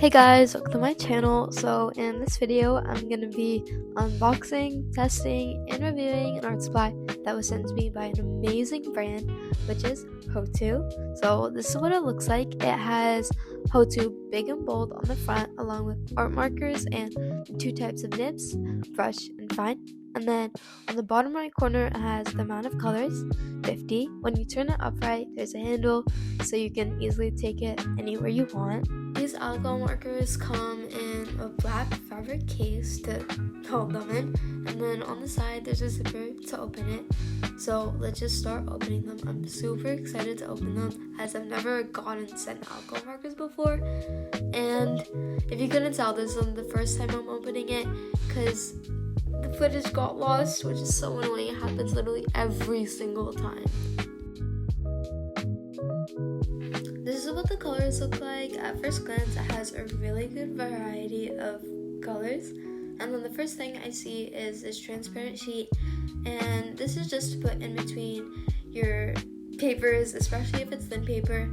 Hey guys, welcome to my channel. So in this video, I'm going to be unboxing, testing, and reviewing an art supply that was sent to me by an amazing brand, which is Hotu. So this is what it looks like. It has Hotu big and bold on the front, along with art markers and two types of nibs, brush and fine. And then on the bottom right corner, it has the amount of colors, 50. When you turn it upright, there's a handle so you can easily take it anywhere you want. These alcohol markers come in a black fabric case to hold them in, and then on the side there's a zipper to open it. So let's just start opening them. I'm super excited to open them as I've never gotten sent alcohol markers before, and if you couldn't tell, this is the first time I'm opening it because the footage got lost, which is so annoying. It happens literally every single time. This is what the colors look like. At first glance, it has a really good variety of colors. And then the first thing I see is this transparent sheet. And this is just to put in between your papers, especially if it's thin paper,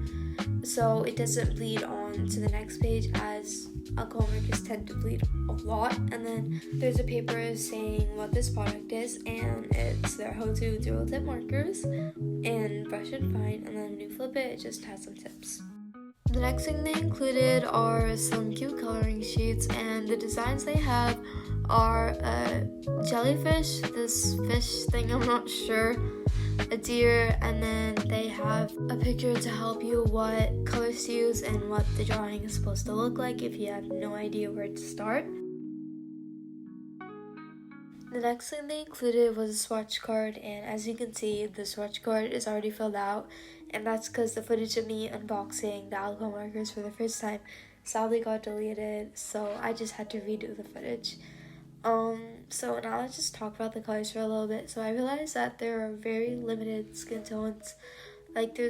so it doesn't bleed on to the next page, as alcohol markers tend to bleed a lot. And then there's a paper saying what this product is, and it's their Hotu dual tip markers in brush and fine. And then when you flip it, it just has some tips. The next thing they included are some cute coloring sheets, and the designs they have are a jellyfish, this fish thing, I'm not sure, a deer, and then they have a picture to help you what colors to use and what the drawing is supposed to look like if you have no idea where to start. The next thing they included was a swatch card, and as you can see, the swatch card is already filled out, and that's because the footage of me unboxing the alcohol markers for the first time sadly got deleted, so I just had to redo the footage. So now let's just talk about the colors for a little bit. So I realized that there are very limited skin tones. Like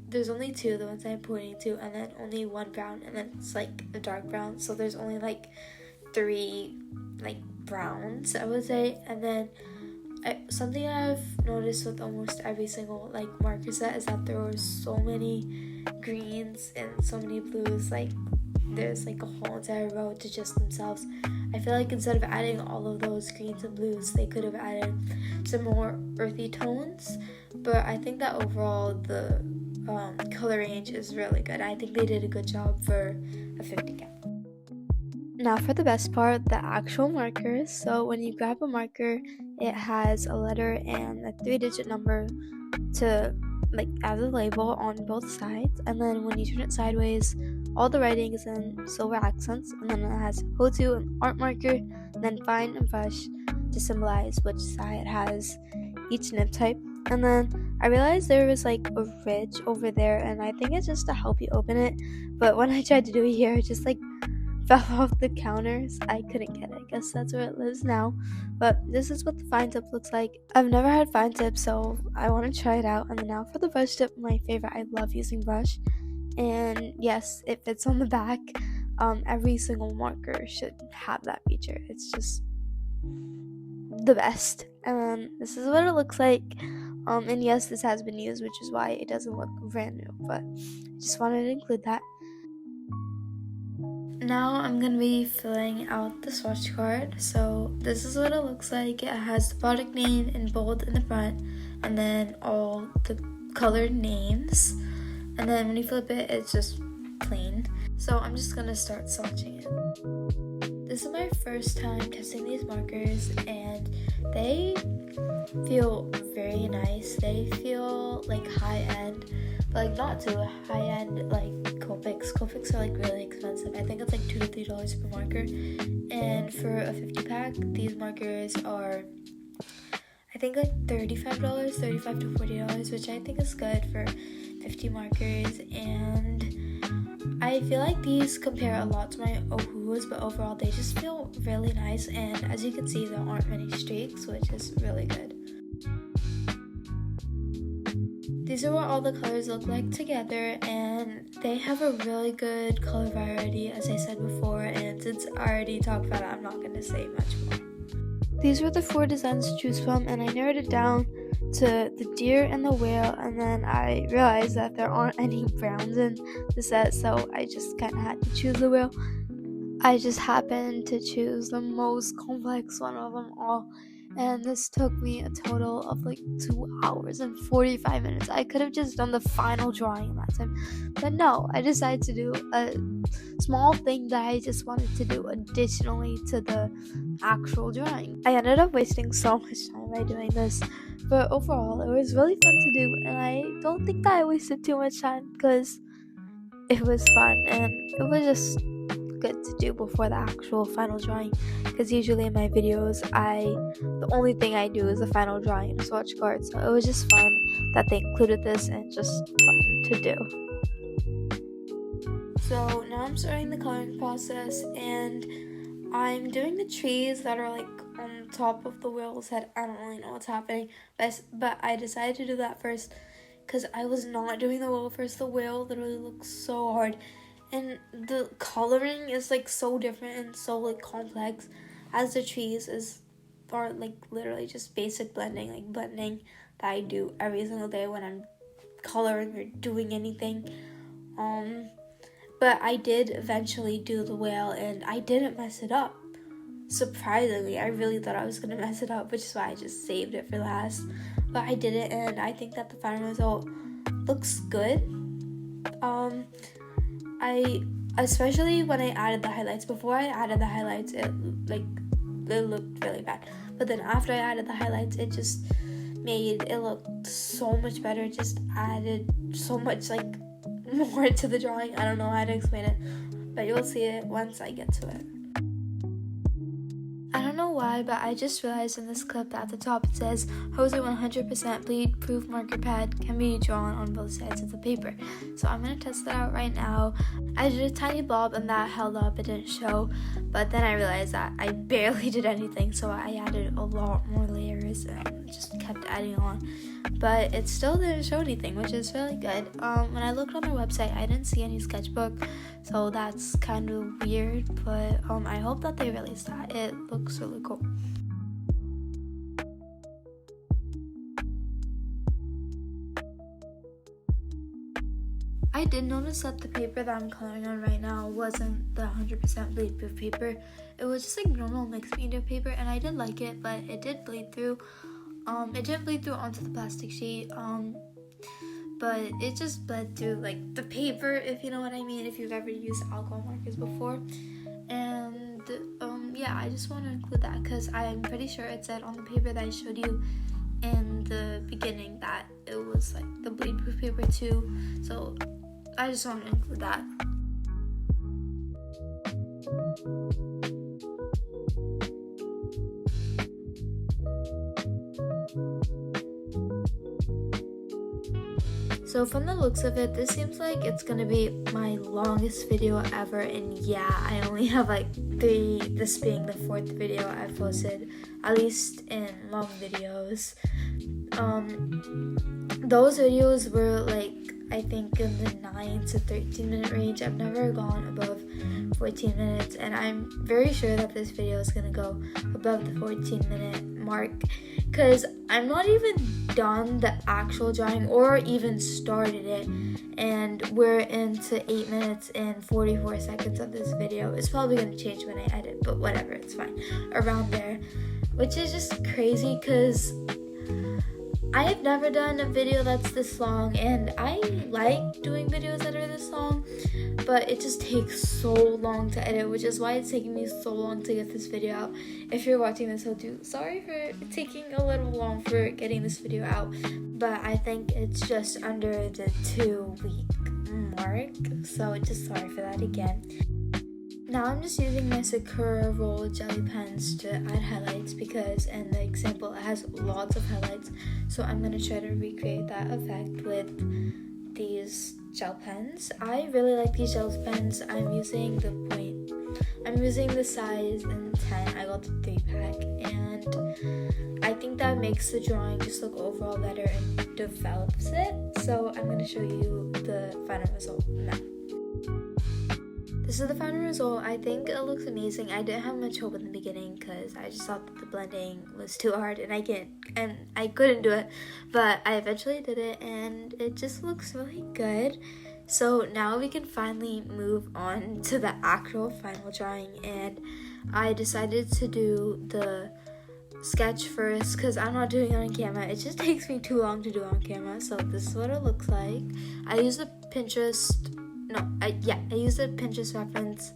there's only two, the ones I'm pointing to, and then only one brown, and then it's like a dark brown. So there's only like three like browns, I would say. And then something I've noticed with almost every single like marker set is that there were so many greens and so many blues. Like there's like a whole entire row to just themselves. I feel like instead of adding all of those greens and blues, they could have added some more earthy tones. But I think that overall the color range is really good. I think they did a good job for a 50 cap. Now for the best part, the actual markers. So when you grab a marker, it has a letter and a 3-digit number to like as a label on both sides, and then when you turn it sideways, all the writing is in silver accents, and then it has Hotu and art marker, and then fine and brush to symbolize which side has each nib type. And then I realized there was like a ridge over there, and I think it's just to help you open it, but when I tried to do it here, it just like fell off the counters. I couldn't get it. I guess that's where it lives now. But this is what the fine tip looks like. I've never had fine tip, so I want to try it out. And then now for the brush tip, my favorite. I love using brush, and yes, it fits on the back. Every single marker should have that feature. It's just the best. And this is what it looks like. And yes, this has been used, which is why it doesn't look brand new, but I just wanted to include that. Now I'm going to be filling out the swatch card. So this is what it looks like. It has the product name in bold in the front, and then all the colored names. And then when you flip it, it's just plain. So I'm just going to start swatching it. This is my first time testing these markers, and they feel very nice. They feel like high-end, but like not too high-end like Copics. Copics are like really expensive. I think it's like $2 to $3 per marker, and for a 50 pack, these markers are I think like $35 to $40, which I think is good for 50 markers. And I feel like these compare a lot to my Ohuhus, but overall they just feel really nice, and as you can see, there aren't many streaks, which is really good. These are what all the colors look like together, and they have a really good color variety, as I said before, and since I already talked about it, I'm not going to say much more. These were the 4 designs to choose from, and I narrowed it down to the deer and the whale, and then I realized that there aren't any browns in the set, so I just kind of had to choose the whale. I just happened to choose the most complex one of them all, and this took me a total of like 2 hours and 45 minutes. I could have just done the final drawing that time, but no, I decided to do a small thing that I just wanted to do additionally to the actual drawing. I ended up wasting so much time by doing this, but overall it was really fun to do, and I don't think that I wasted too much time because it was fun and it was just good to do before the actual final drawing, because usually in my videos the only thing I do is the final drawing and swatch cards, so it was just fun that they included this and just fun to do. So now I'm starting the coloring process, and I'm doing the trees that are like on top of the wheel's head. I don't really know what's happening, but I decided to do that first because I was not doing the wheel first. The wheel literally looks so hard, and the coloring is like so different and so like complex, as the trees are like literally just basic blending, like blending that I do every single day when I'm coloring or doing anything. But I did eventually do the whale, and I didn't mess it up. Surprisingly, I really thought I was gonna mess it up, which is why I just saved it for last. But I didn't, and I think that the final result looks good. Especially when I added the highlights. Before I added the highlights, it looked really bad. But then after I added the highlights, it just made it look so much better. It just added so much like more to the drawing. I don't know how to explain it, but you'll see it once I get to it. I don't know why, but I just realized in this clip that at the top it says Hotu 100% bleed proof marker pad can be drawn on both sides of the paper. So I'm going to test that out right now. I did a tiny blob and that held up, it didn't show, but then I realized that I barely did anything, so I added a lot more layers and just kept adding on. But it still didn't show anything, which is really good. When I looked on their website, I didn't see any sketchbook, so that's kind of weird, but I hope that they release that. It looks really cool. I did notice that the paper that I'm coloring on right now wasn't the 100% bleed proof paper. It was just like normal mixed media paper, and I did like it, but it did bleed through. It didn't bleed through onto the plastic sheet, but it just bled through like the paper, if you know what I mean, if you've ever used alcohol markers before. And yeah, I just want to include that because I'm pretty sure it said on the paper that I showed you in the beginning that it was like the bleed proof paper too, so I just want to include that. So from the looks of it, this seems like it's gonna be my longest video ever, and yeah, I only have like 3, this being the 4th video I've posted, at least in long videos. Those videos were like, I think in the 9 to 13 minute range. I've never gone above 14 minutes, and I'm very sure that this video is gonna go above the 14 minute mark, because I'm not even done the actual drawing or even started it, and we're into 8 minutes and 44 seconds of this video. It's probably gonna change when I edit, but whatever, it's fine, around there, which is just crazy because I have never done a video that's this long, and I like doing videos that are this long, but it just takes so long to edit, which is why it's taking me so long to get this video out. If you're watching this, Hotu, sorry for taking a little long for getting this video out, but I think it's just under the 2-week mark, so just sorry for that again. Now I'm just using my Sakura roll jelly pens to add highlights because in the example it has lots of highlights, so I'm going to try to recreate that effect with these gel pens. I really like these gel pens. I'm using the size in 10. I got the 3-pack, and I think that makes the drawing just look overall better and develops it. So I'm going to show you the final result now. This is the final result. I think it looks amazing. I didn't have much hope in the beginning because I just thought that the blending was too hard and I couldn't do it, but I eventually did it and it just looks really good. So now we can finally move on to the actual final drawing, and I decided to do the sketch first because I'm not doing it on camera. It just takes me too long to do on camera. So this is what it looks like. I use the Pinterest reference,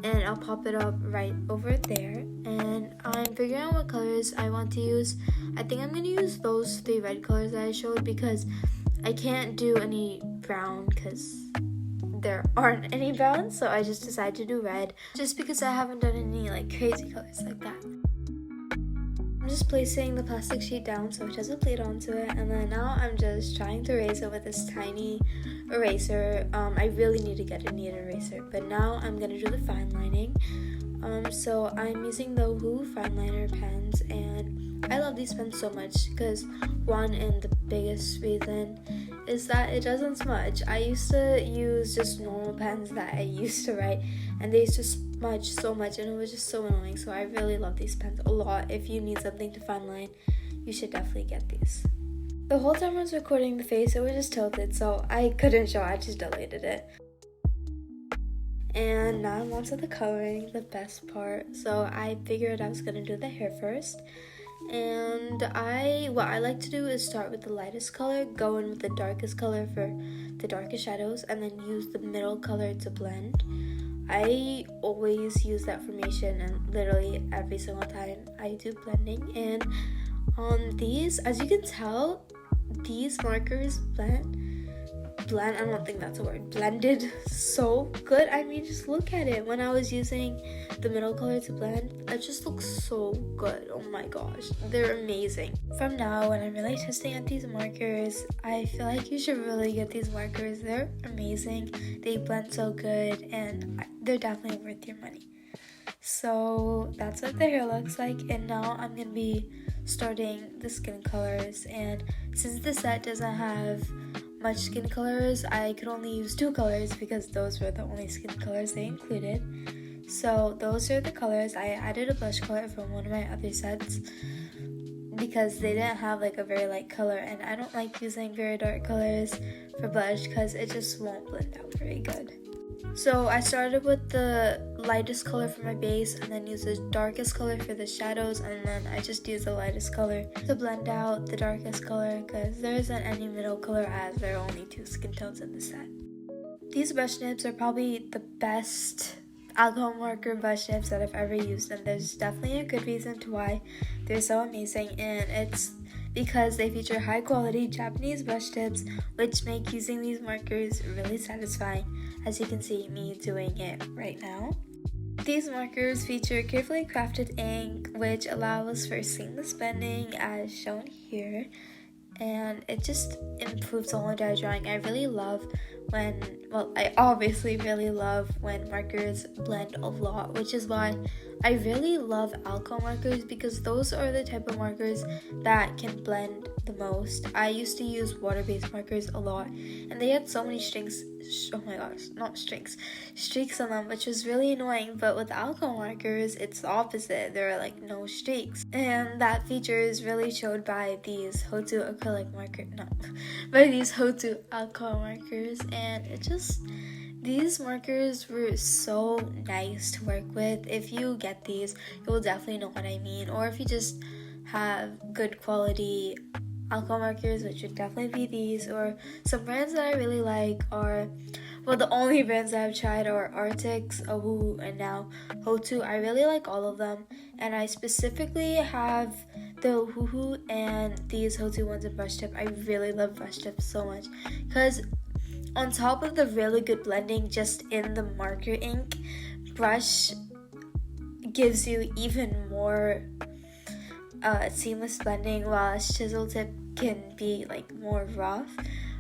and I'll pop it up right over there. And I'm figuring out what colors I want to use. I think I'm gonna use those 3 red colors that I showed because I can't do any brown because there aren't any browns, so I just decided to do red just because I haven't done any like crazy colors like that. I'm just placing the plastic sheet down so it doesn't bleed onto it, and then now I'm just trying to erase it with this tiny eraser. I really need to get a neat eraser, but now I'm gonna do the fine lining. So I'm using the Ohuhu fine liner pens, and I love these pens so much because one, and the biggest reason, is that it doesn't smudge. I used to use just normal pens that I used to write, and they used to smudge so much, and it was just so annoying. So I really love these pens a lot. If you need something to fine line, you should definitely get these. The whole time I was recording the face, it was just tilted, so I couldn't show. I just deleted it. And now I'm on to the coloring, the best part. So I figured I was gonna do the hair first. And what I like to do is start with the lightest color, go in with the darkest color for the darkest shadows, and then use the middle color to blend. I always use that formation, and literally every single time I do blending. And on these, as you can tell, these markers blend, I don't think that's a word, blended so good. I mean, just look at it. When I was using the middle color to blend, it just looks so good. Oh my gosh, they're amazing. From now, when I'm really testing out these markers, I feel like you should really get these markers. They're amazing, they blend so good, and they're definitely worth your money. So that's what the hair looks like, and now I'm gonna be starting the skin colors. And since the set doesn't have much skin colors, I could only use 2 colors because those were the only skin colors they included. So those are the colors. I added a blush color from one of my other sets because they didn't have like a very light color, and I don't like using very dark colors for blush because it just won't blend out very good. So I started with the lightest color for my base, and then used the darkest color for the shadows, and then I just used the lightest color to blend out the darkest color because there isn't any middle color as there are only 2 skin tones in the set. These brush nibs are probably the best alcohol marker brush nibs that I've ever used, and there's definitely a good reason to why they're so amazing, and it's because they feature high quality Japanese brush tips, which make using these markers really satisfying, as you can see me doing it right now. These markers feature carefully crafted ink, which allows for seamless blending as shown here, and it just improves the whole entire drawing. I obviously really love when markers blend a lot, which is why I really love alcohol markers, because those are the type of markers that can blend the most. I used to use water-based markers a lot, and they had so many streaks on them, which was really annoying. But with alcohol markers, it's the opposite. There are like no streaks, and that feature is really showed by these Hotu alcohol markers, and these markers were so nice to work with. If you get these, you will definitely know what I mean. Or if you just have good quality alcohol markers, which would definitely be these. Or some brands that I really like are, the only brands that I've tried are Arrtx, Ohuhu, and now Hotu. I really like all of them, and I specifically have the Ohuhu and these Hotu ones in brush tip. I really love brush tips so much because on top of the really good blending just in the marker ink, brush gives you even more seamless blending, while a chisel tip can be like more rough,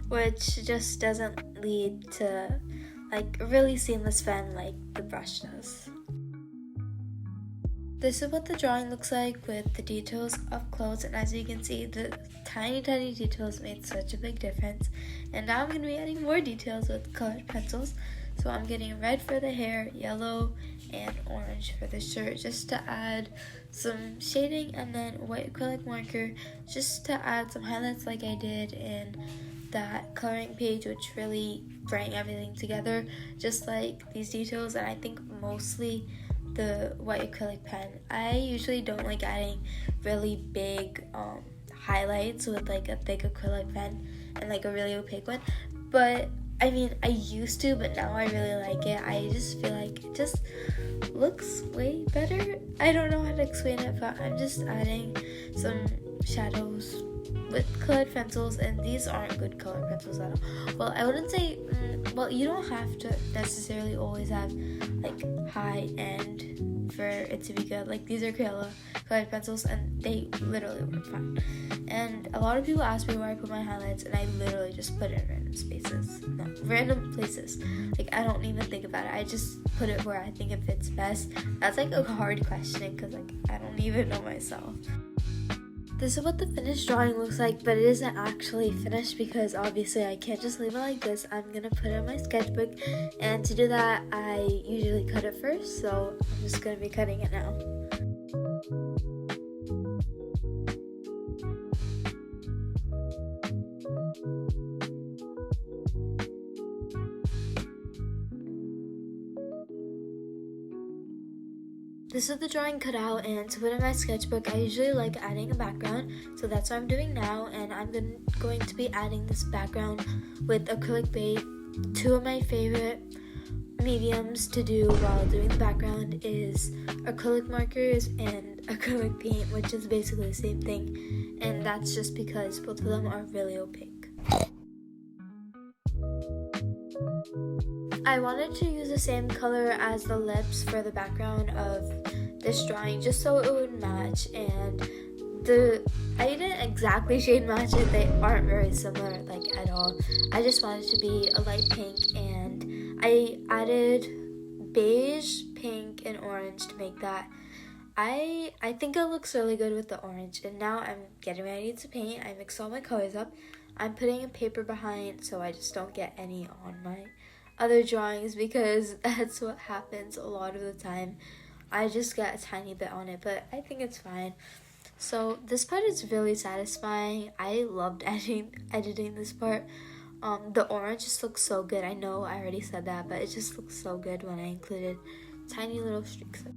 which just doesn't lead to like a really seamless blend like the brush does. This is what the drawing looks like with the details up close, and as you can see, the tiny details made such a big difference. And now I'm going to be adding more details with colored pencils. So I'm getting red for the hair, yellow, and orange for the shirt, just to add some shading, and then white acrylic marker just to add some highlights like I did in that coloring page, which really bring everything together, just like these details. And I think mostly the white acrylic pen. I usually don't like adding really big highlights with like a thick acrylic pen and like a really opaque one, but I mean, I used to, but now I really like it. I just feel like it just looks way better. I don't know how to explain it, but I'm just adding some shadows with colored pencils, and these aren't good colored pencils at all. Well, I wouldn't say, well, you don't have to necessarily always have like high end for it to be good. Like, these are Crayola colored pencils, and they literally work fine. And a lot of people ask me where I put my highlights, and I literally just put it in random places. Like, I don't even think about it. I just put it where I think it fits best. That's like a hard question, because like I don't even know myself. This is what the finished drawing looks like, but it isn't actually finished because obviously I can't just leave it like this. I'm gonna put it in my sketchbook, and to do that I usually cut it first, so I'm just gonna be cutting it now. This is the drawing cut out, and to put in my sketchbook, I usually like adding a background, so that's what I'm doing now. And I'm going to be adding this background with acrylic paint. Two of my favorite mediums to do while doing the background is acrylic markers and acrylic paint, which is basically the same thing, and that's just because both of them are really opaque. I wanted to use the same color as the lips for the background of this drawing, just so it would match, and I didn't exactly shade match it. They aren't very similar, like, at all. I just wanted it to be a light pink, and I added beige, pink, and orange to make that. I think it looks really good with the orange, and now I'm getting ready to paint. I mixed all my colors up. I'm putting a paper behind so I just don't get any on my other drawings, because that's what happens a lot of the time. I just get a tiny bit on it, but I think it's fine. So this part is really satisfying. I loved editing this part. The orange just looks so good. I know I already said that, but it just looks so good when I included tiny little streaks of it.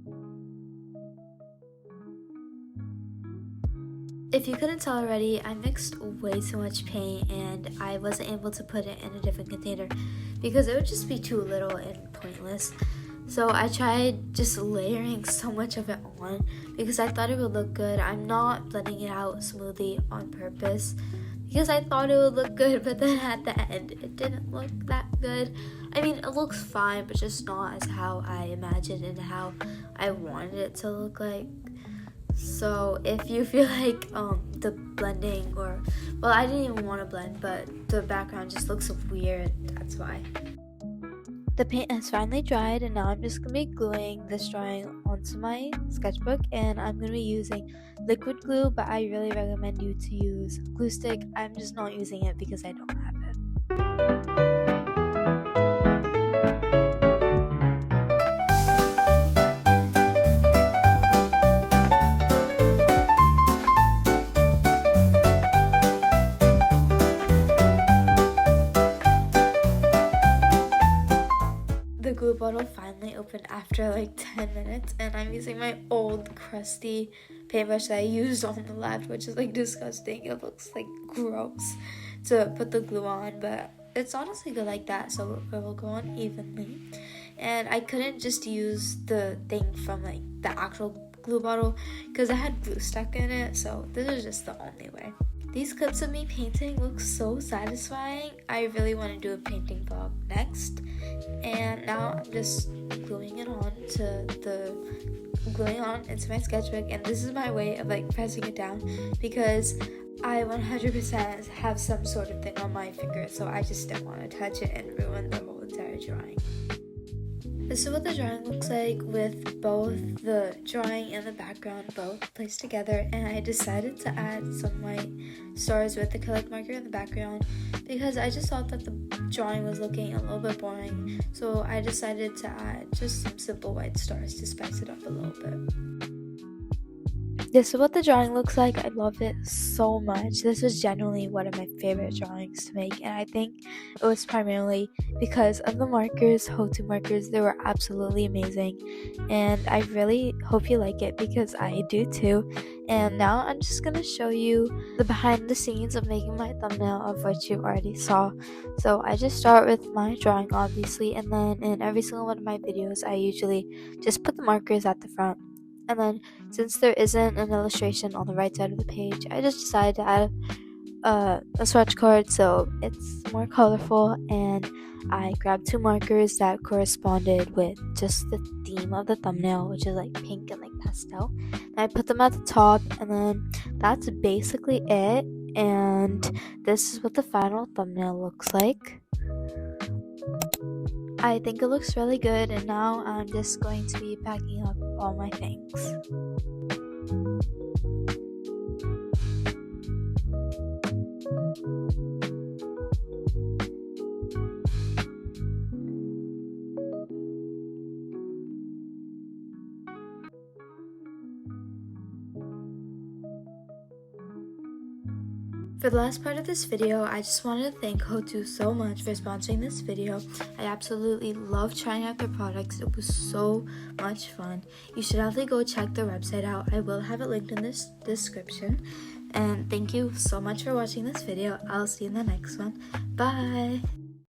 If you couldn't tell already, I mixed way too much paint, and I wasn't able to put it in a different container because it would just be too little and pointless. So I tried just layering so much of it on because I thought it would look good. I'm not blending it out smoothly on purpose because I thought it would look good, but then at the end it didn't look that good. I mean, it looks fine, but just not as how I imagined and how I wanted it to look like. So if you feel like the blending, or, well, I didn't even want to blend, but the background just looks weird, that's why. The paint has finally dried, and now I'm just going to be gluing this drawing onto my sketchbook, and I'm going to be using liquid glue, but I really recommend you to use glue stick. I'm just not using it because I don't have it. The glue bottle finally opened after like 10 minutes, and I'm using my old crusty paintbrush that I used on the left, which is like disgusting. It looks like gross to put the glue on, but it's honestly good like that, so it will go on evenly. And I couldn't just use the thing from like the actual glue bottle because I had glue stuck in it, so this is just the only way. These clips of me painting look so satisfying. I really want to do a painting vlog next. And now I'm just gluing it on into my sketchbook, and this is my way of like pressing it down because I 100% have some sort of thing on my finger, so I just don't want to touch it and ruin the whole entire drawing. This is what the drawing looks like with both the drawing and the background both placed together, and I decided to add some white stars with the acrylic marker in the background because I just thought that the drawing was looking a little bit boring, so I decided to add just some simple white stars to spice it up a little bit. this is what the drawing looks like. I love it so much. This was genuinely one of my favorite drawings to make, and I think it was primarily because of the markers, Hotu markers. They were absolutely amazing, and I really hope you like it because I do too. And now I'm just gonna show you the behind the scenes of making my thumbnail, of which you already saw. So I just start with my drawing, obviously, and then in every single one of my videos I usually just put the markers at the front. And then, since there isn't an illustration on the right side of the page, I just decided to add a swatch card so it's more colorful, and I grabbed 2 markers that corresponded with just the theme of the thumbnail, which is like pink and like pastel. And I put them at the top, and then that's basically it. And this is what the final thumbnail looks like. I think it looks really good, and now I'm just going to be packing up all my things. For the last part of this video, I just wanted to thank Hotu so much for sponsoring this video. I absolutely love trying out their products. It was so much fun. You should definitely go check their website out. I will have it linked in this description. And thank you so much for watching this video. I'll see you in the next one. Bye!